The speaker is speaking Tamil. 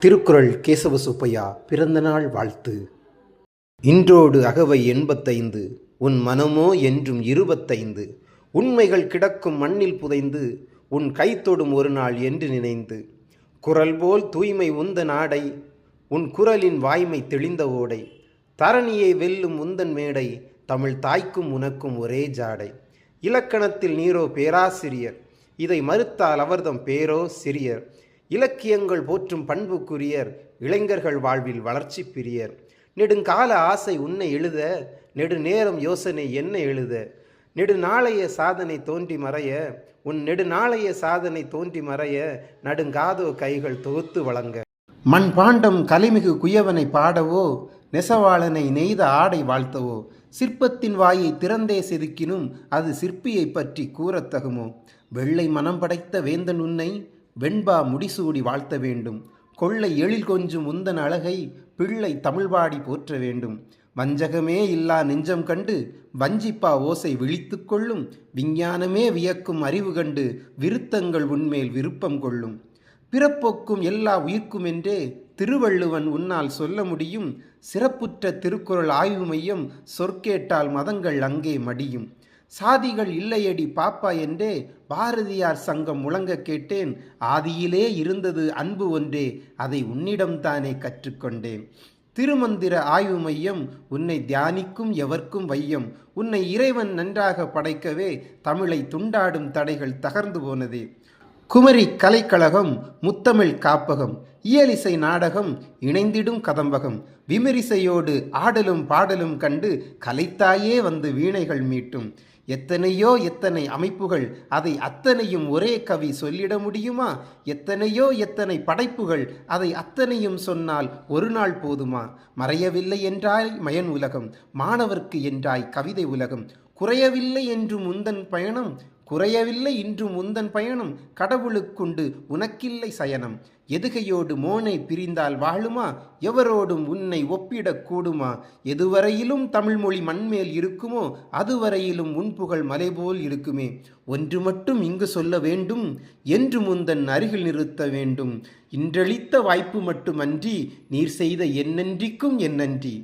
திருக்குறள் கேசவ சுப்பையா பிறந்தநாள் வாழ்த்து. இன்றோடு அகவை 85, உன் மனமோ என்றும் 25. உண்மைகள் கிடக்கும் மண்ணில் புதைந்து உன் கைத்தொடும் ஒரு நாள் என்று நினைந்து. குரல் போல் தூய்மை உந்தன் ஆடை, உன் குரலின் வாய்மை தெளிந்த ஓடை. தரணியை வெல்லும் உந்தன் மேடை, தமிழ் தாய்க்கும் உனக்கும் ஒரே ஜாடை. இலக்கணத்தில் நீரோ பேராசிரியர், இதை மறுத்தால் அவர்தம் பேரோ சிறியர். இலக்கியங்கள் போற்றும் பண்புக்குரியர், இளைஞர்கள் வாழ்வில் வளர்ச்சி பிரியர். நெடுங்கால ஆசை உன்னை எழுத, நெடுநேரம் யோசனை என்ன எழுத. நெடுநாளைய சாதனை தோன்றி மறைய, உன் நெடுநாளைய சாதனை தோன்றி மறைய. நடுங்காதோ கைகள் தொகுத்து வழங்க. மண் பாண்டம் கலைமிகு குயவனை பாடவோ, நெசவாளனை நெய்த ஆடை வாழ்த்தவோ. சிற்பத்தின் வாயை திறந்தே செதுக்கினும் அது சிற்பியை பற்றி கூறத்தகுமோ. வெள்ளை மனம் படைத்த வேந்தன் உன்னை வெண்பா முடிசூடி வாழ்த்த வேண்டும். கொள்ளை எழில் கொஞ்சும் உந்தன் அழகை பிள்ளை தமிழ்பாடி போற்ற வேண்டும். வஞ்சகமே இல்லா நெஞ்சம் கண்டு வஞ்சிப்பா ஓசை விழித்து கொள்ளும். விஞ்ஞானமே வியக்கும் அறிவு கண்டு விருத்தங்கள் உன்மேல் விருப்பம் கொள்ளும். பிறப்பொக்கும் எல்லா உயிர்க்கும் என்றே திருவள்ளுவன் உன்னால் சொல்ல முடியும். சிறப்புற்ற திருக்குறள் ஆய்வு மையம் சொற்கேட்டால் மதங்கள் அங்கே மடியும். சாதிகள் இல்லையடி பாப்பா என்றே பாரதியார் சங்கம் முழங்க கேட்டேன். ஆதியிலே இருந்தது அன்பு ஒன்றே, அதை உன்னிடம்தானே கற்றுக்கொண்டேன். திருமந்திர ஆய்வு மையம் உன்னை தியானிக்கும் எவர்க்கும் வையம். உன்னை இறைவன் நன்றாக படைக்கவே தமிழை துண்டாடும் தடைகள் தகர்ந்து போனதே. குமரி கலைக்கழகம், முத்தமிழ் காப்பகம், இயலிசை நாடகம் இணைந்திடும் கதம்பகம். விமரிசையோடு ஆடலும் பாடலும் கண்டு கலைத்தாயே வந்து வீணைகள் மீட்டும். எத்தனை அமைப்புகள், அதை அத்தனையும் ஒரே கவி சொல்லிட முடியுமா? எத்தனை படைப்புகள், அதை அத்தனையும் சொன்னால் ஒரு நாள் போதுமா? மறையவில்லை என்றாய் மயன் உலகம், மாணவர்க்கு என்றாய் கவிதை உலகம். குறையவில்லை என்றும் உந்தன் பயணம், குறையவில்லை இன்றும் உந்தன் பயணம். கடவுளுக்குண்டு உனக்கில்லை சயனம். எதுகையோடு மோனை பிரிந்தால் வாழுமா? எவரோடும் உன்னை ஒப்பிடக் கூடுமா? எதுவரையிலும் தமிழ்மொழி மண்மேல் இருக்குமோ அதுவரையிலும் உன் புகழ் மலைபோல் இருக்குமே. ஒன்று மட்டும் இங்கு சொல்ல வேண்டும், என்று முந்தன் அருகில் நிறுத்த வேண்டும். இன்றளித்த வாய்ப்பு மட்டுமன்றி நீர் செய்த என் நன்றிக்கும் என் நன்றி.